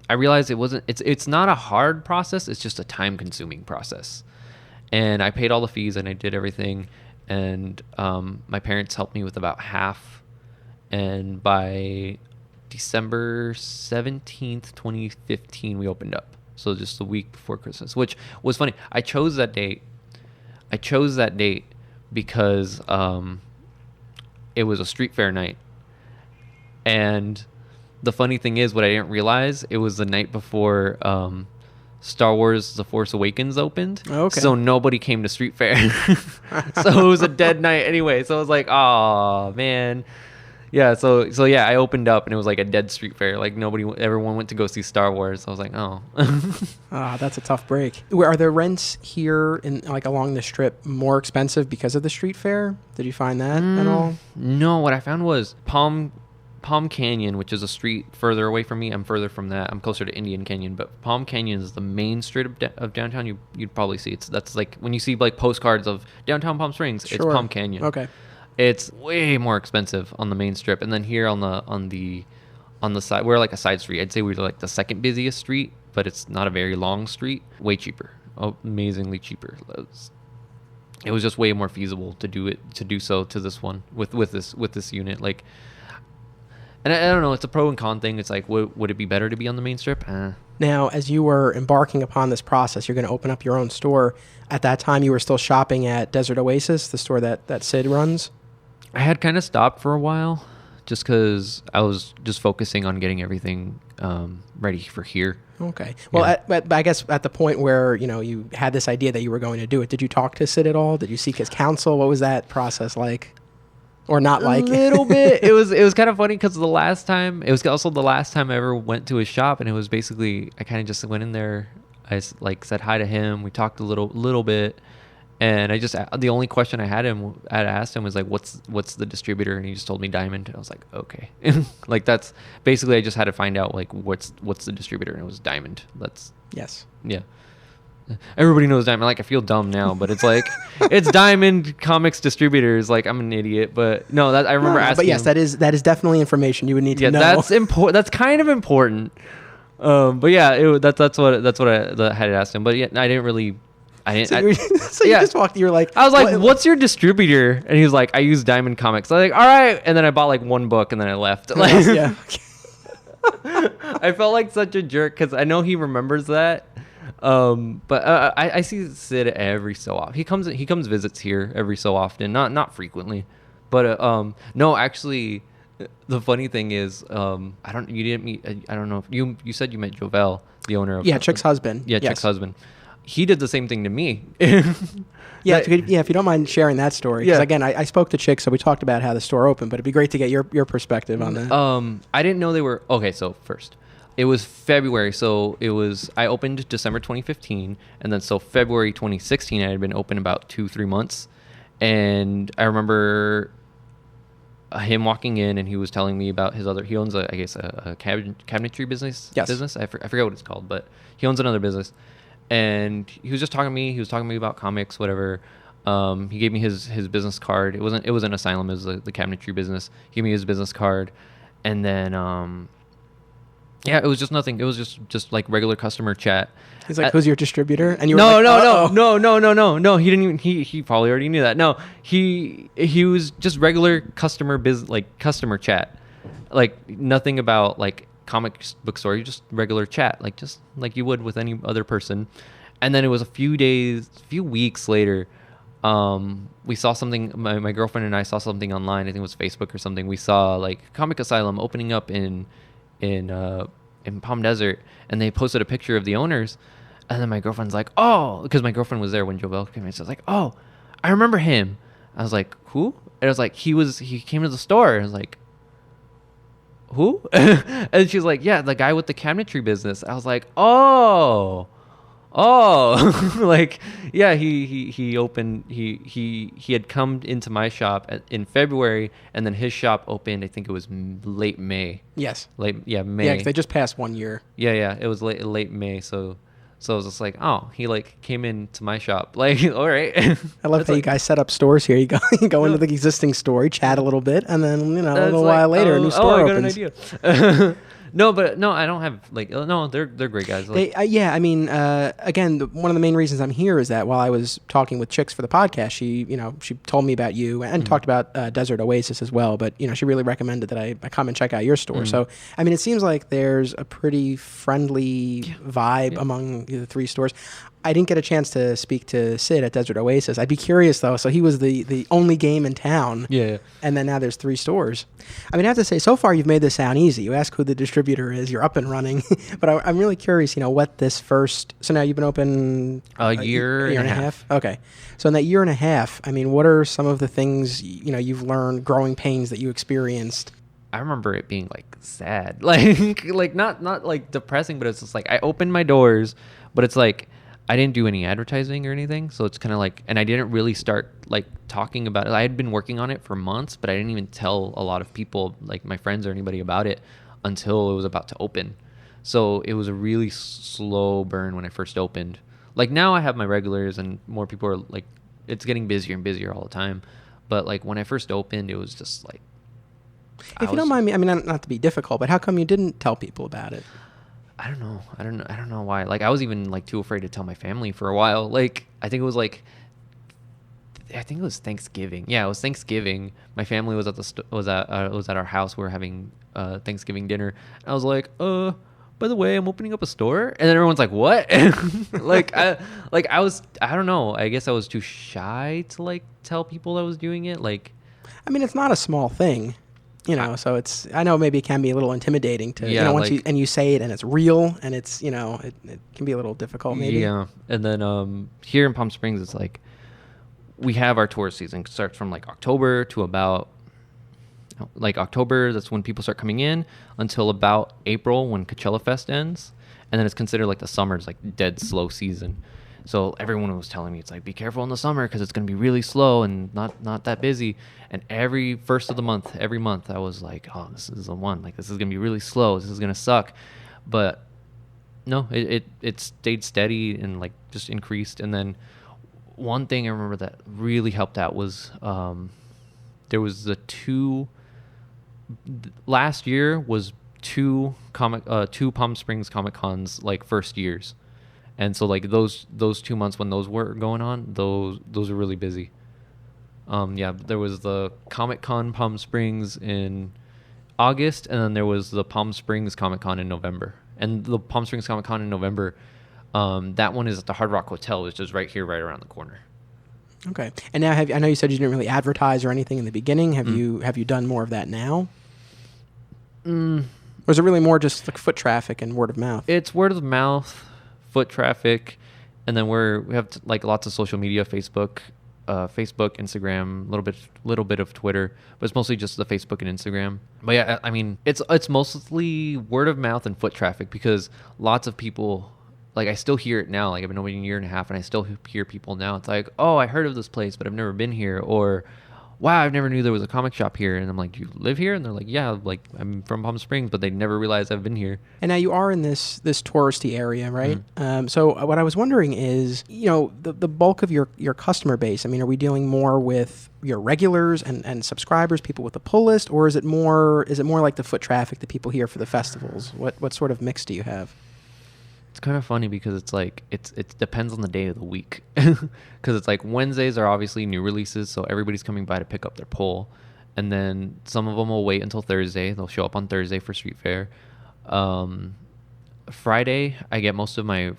I realized it's not a hard process. It's just a time consuming process. And I paid all the fees and I did everything. And my parents helped me with about half. And by December 17th, 2015, we opened up. So just the week before Christmas, which was funny. I chose that date because it was a street fair night. And the funny thing is, what I didn't realize, it was the night before Star Wars The Force Awakens opened. Okay. So nobody came to street fair. So it was a dead night anyway. So I was like, oh, man. Yeah, so yeah, I opened up and it was like a dead street fair. Like everyone went to go see Star Wars. I was like, oh. That's a tough break. Are the rents here in like along the strip more expensive because of the street fair? Did you find that at all? No, what I found was Palm Canyon, which is a street further away from me. I'm further from that. I'm closer to Indian Canyon, but Palm Canyon is the main street of downtown. You'd probably see that's like when you see like postcards of downtown Palm Springs, It's Palm Canyon. Okay. It's way more expensive on the main strip, and then here on the side, we're like a side street. I'd say we're like the second busiest street, but it's not a very long street. Way cheaper, amazingly cheaper. It was just way more feasible to do so to this one with this unit. Like, and I don't know, it's a pro and con thing. It's like, would it be better to be on the main strip? Now, as you were embarking upon this process, you're going to open up your own store. At that time, you were still shopping at Desert Oasis, the store that Sid runs. I had kind of stopped for a while just because I was just focusing on getting everything ready for here. Okay. Well, Yeah. I guess at the point where, you had this idea that you were going to do it, did you talk to Sid at all? Did you seek his counsel? What was that process like? Or not like? A little bit. It was kind of funny because it was also the last time I ever went to his shop, and it was basically, I kind of just went in there. I said hi to him. We talked a little bit. And the only question I had asked him was like, what's the distributor? And he just told me Diamond. And I was like, okay. Like that's basically, I just had to find out like what's the distributor, and it was Diamond. Yes. Yeah. Everybody knows Diamond. Like I feel dumb now, but it's like it's Diamond Comics Distributors. Like I'm an idiot, but no, I remember asking. But yes, him. that is definitely information you would need to know. That's important. That's kind of important. But yeah, that's what I had to ask him. But yeah, I didn't really. So you just walked. You were like, I was like, "What's your distributor?" And he was like, "I use Diamond Comics." I was like, "All right." And then I bought like one book, and then I left. Like, yeah. I felt like such a jerk because I know he remembers that. But I see Sid every so often. He comes visits here every so often, not frequently. But no, actually, the funny thing is, you didn't meet. I don't know if you said you met Jovel, the owner of Chick's husband. Yeah, yes. Chick's husband. He did the same thing to me. If you don't mind sharing that story. Because again, I spoke to Chick, so we talked about how the store opened, but it'd be great to get your perspective on that. I didn't know they were... Okay, so first, it was February, so I opened December 2015, and then so February 2016, I had been open about 2-3 months, and I remember him walking in, and he was telling me about his other... He owns, a cabinetry business. Yes. Business? I forget what it's called, but he owns another business. And he was just talking to me. He was talking to me about comics, whatever. He gave me his business card. It was an Asylum. It was the cabinetry business. He gave me his business card, and then it was just nothing. It was just like regular customer chat. He's like, "Who's your distributor?" And you were no. He didn't even. He probably already knew that. No, he was just regular customer chat, like nothing about like comic book store, just regular chat, just like you would with any other person. And then it was a few weeks later, we saw something. My girlfriend and I saw something online. I think it was Facebook or something. We saw like Comic Asylum opening up in Palm Desert, and they posted a picture of the owners. And then my girlfriend's like, "Oh," because my girlfriend was there when Jovel came in. So I was like, "Oh, I remember him." I was like, "Who?" And I was like, he came to the store." I was like, "Who?" And she's like, "Yeah, the guy with the cabinetry business." I was like, "Oh." Like, yeah, he opened, he had come into my shop in February, and then his shop opened, I think it was late May. Yes. May. Yeah, 'cause they just passed 1 year. Yeah, it was late May, so I was just like, oh, he like came into my shop, like, all right. I love how you guys set up stores here. You go into the existing store, you chat a little bit, and then a little while later, a new store opens. I got an idea. No, I don't have like no. They're great guys. Like, yeah, I mean, again, one of the main reasons I'm here is that while I was talking with Chicks for the podcast, she told me about you and talked about Desert Oasis as well. But she really recommended that I come and check out your store. So I mean, it seems like there's a pretty friendly vibe among the three stores. I didn't get a chance to speak to Sid at Desert Oasis. I'd be curious though. So he was the only game in town. Yeah. And then now there's 3 stores. I mean, I have to say, so far you've made this sound easy. You ask who the distributor is, you're up and running. But I'm really curious, what this first. So now you've been open a year and a half. Okay. So in that year and a half, I mean, what are some of the things you've learned, growing pains that you experienced? I remember it being like sad, like not like depressing, but it's just like I opened my doors, but it's like I didn't do any advertising or anything, so it's kind of like, and I didn't really start like talking about it. I had been working on it for months, but I didn't even tell a lot of people, like my friends or anybody, about it until it was about to open. So it was a really slow burn when I first opened. Like now I have my regulars and more people are like, it's getting busier and busier all the time. But like when I first opened, it was just like, if you don't mind me, I mean, not to be difficult, but how come you didn't tell people about it? I don't know why. Like I was even like too afraid to tell my family for a while. Like I think it was Thanksgiving. Yeah, it was Thanksgiving. My family was at our house. We were having Thanksgiving dinner. And I was like, by the way, I'm opening up a store. And then everyone's like, what? I don't know. I guess I was too shy to like tell people I was doing it. Like, I mean, it's not a small thing. So it's, I know maybe it can be a little intimidating to, once you say it and it's real and it's, it can be a little difficult maybe. Yeah. And then here in Palm Springs, it's like, we have our tourist season. It starts from like October to about like October. That's when people start coming in until about April when Coachella Fest ends. And then it's considered like the summer is like dead slow season. So everyone was telling me, it's like, be careful in the summer because it's going to be really slow and not that busy. And every first of the month, every month, I was like, oh, this is the one. Like, this is going to be really slow. This is going to suck. But no, it stayed steady and like just increased. And then one thing I remember that really helped out was there was last year was two Palm Springs Comic Cons like first years. And so like those 2 months when those were going on, those were really busy. There was the Comic Con Palm Springs in August, and then there was the Palm Springs Comic Con in November. And the Palm Springs Comic Con in November, that one is at the Hard Rock Hotel, which is right here, right around the corner. Okay. And now I know you said you didn't really advertise or anything in the beginning. Have you done more of that now? Or is it really more just like foot traffic and word of mouth? It's word of mouth, foot traffic, and then we have like lots of social media, Facebook, Instagram, little bit of Twitter, but it's mostly just the Facebook and Instagram. But yeah, I mean, it's mostly word of mouth and foot traffic because lots of people, like I still hear it now. Like I've been opening a year and a half, and I still hear people now. It's like, oh, I heard of this place, but I've never been here, or wow, I never knew there was a comic shop here. And I'm like, do you live here? And they're like, yeah, like I'm from Palm Springs, but they never realized I've been here. And now you are in this touristy area, right? Mm-hmm. So what I was wondering is, the bulk of your customer base, I mean, are we dealing more with your regulars and subscribers, people with a pull list, or is it more like the foot traffic that people hear for the festivals? What sort of mix do you have? It's kind of funny because it's like it depends on the day of the week, because it's like Wednesdays are obviously new releases, so everybody's coming by to pick up their pull, and then some of them will wait until Thursday. They'll show up on Thursday for street fair. Friday, I get most of my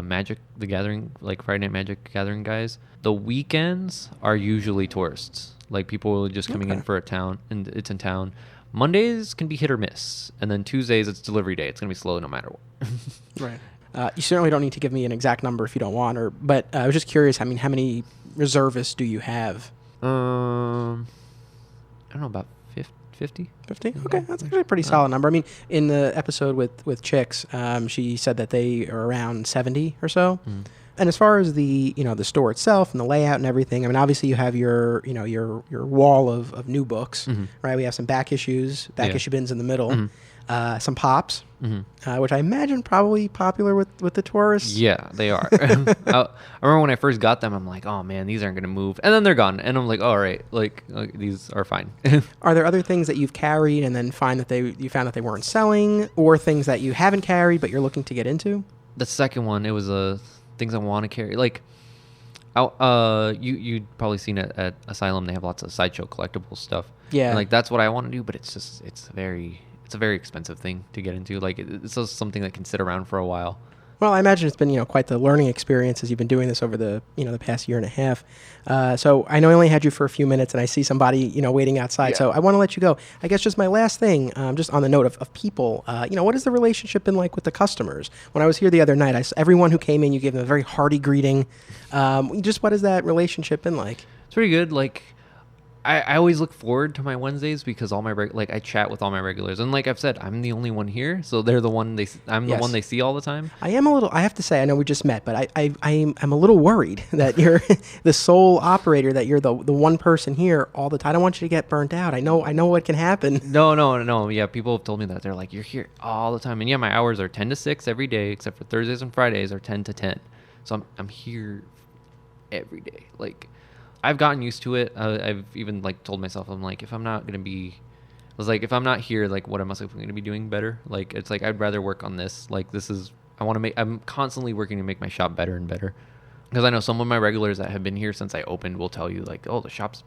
Magic the Gathering, like Friday Night Magic Gathering guys. The weekends are usually tourists, like people just coming in for a town, and it's in town. Mondays can be hit or miss, and then Tuesdays it's delivery day. It's gonna be slow no matter what. Right. You certainly don't need to give me an exact number if you don't want, but I was just curious. I mean, how many reservists do you have? I don't know, about 50. 50? Okay, that's actually a pretty solid number. I mean, in the episode with Chicks, she said that they are around 70 or so. Mm. And as far as the store itself and the layout and everything, I mean, obviously you have your wall of new books, right? We have some back issue bins in the middle, some pops, which I imagine probably popular with the tourists. Yeah, they are. I remember when I first got them, I'm like, oh man, these aren't going to move. And then they're gone. And I'm like, all right, like these are fine. Are there other things that you've carried and then you found that they weren't selling, or things that you haven't carried but you're looking to get into? The second one, it was things I want to carry. Like, you'd probably seen it at Asylum. They have lots of sideshow collectible stuff. Yeah. And like that's what I want to do, but it's a very expensive thing to get into. Like it's just something that can sit around for a while. Well, I imagine it's been quite the learning experience as you've been doing this over the the past year and a half. So I know I only had you for a few minutes, and I see somebody waiting outside. Yeah. So I want to let you go. I guess just my last thing, just on the note of people, what has the relationship been like with the customers? When I was here the other night, everyone who came in, you gave them a very hearty greeting. Just what has that relationship been like? It's pretty good. Like, I always look forward to my Wednesdays because all my I chat with all my regulars, and like I've said, I'm the only one here, so they're the one I'm the one they see all the time. I have to say, I know we just met, but I'm a little worried that you're the sole operator, that you're the one person here all the time. I don't want you to get burnt out. I know what can happen. No. Yeah, people have told me that. They're like, you're here all the time, and yeah, my hours are 10 to 6 every day, except for Thursdays and Fridays are 10 to 10. So I'm here every day. Like, I've gotten used to it. I've even told myself, I'm like, if I'm not here, like, what am I going to be doing better? Like, it's like, I'd rather work on this. Like, I'm constantly working to make my shop better and better. Because I know some of my regulars that have been here since I opened will tell you, like, oh, the shop's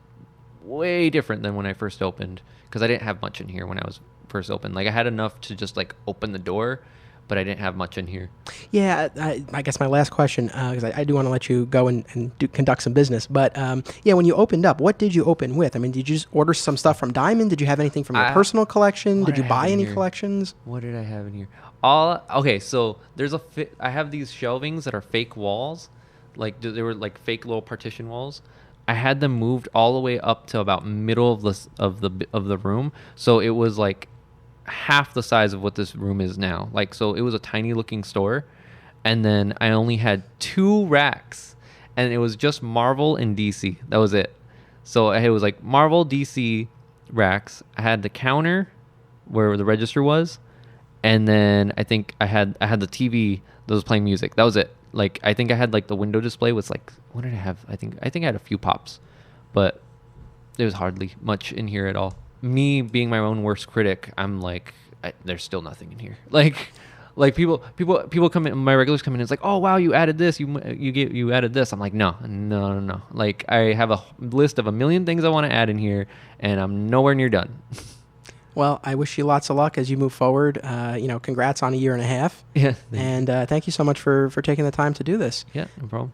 way different than when I first opened. Because I didn't have much in here when I was first opened. Like, I had enough to just open the door, but I didn't have much in here. Yeah, I guess my last question, because I do want to let you go and conduct some business, but when you opened up, what did you open with? I mean, did you just order some stuff from Diamond? Did you have anything from your personal collection? Did you buy any collections? What did I have in here? Okay, so I have these shelvings that are fake walls. Like, they were like fake little partition walls. I had them moved all the way up to about middle of the room, so it was like half the size of what this room is now. Like, so it was a tiny looking store, and then I only had 2 racks, and it was just Marvel and DC. That was it. So it was like Marvel, DC racks. I had the counter where the register was, and then I think I had the TV that was playing music. That was it. Like, I think I had the window display was what did I have? I think I had a few pops, but there was hardly much in here at all. Me being my own worst critic, I'm like, there's still nothing in here. Like people come in, my regulars come in, and it's like, oh wow, you added this, you added this. I'm like, no. Like, I have a list of 1 million things I want to add in here, and I'm nowhere near done. Well, I wish you lots of luck as you move forward. Congrats on a year and a half. Yeah. And thank you so much for taking the time to do this. Yeah, no problem.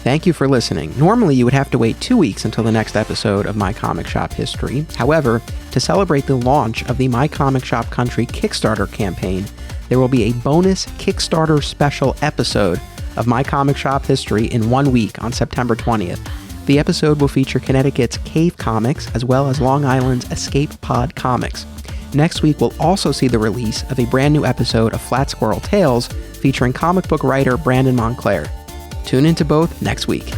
Thank you for listening. Normally, you would have to wait 2 weeks until the next episode of My Comic Shop History. However, to celebrate the launch of the My Comic Shop Country Kickstarter campaign, there will be a bonus Kickstarter special episode of My Comic Shop History in 1 week on September 20th. The episode will feature Connecticut's Cave Comics as well as Long Island's Escape Pod Comics. Next week, we'll also see the release of a brand new episode of Flat Squirrel Tales featuring comic book writer Brandon Montclair. Tune into both next week.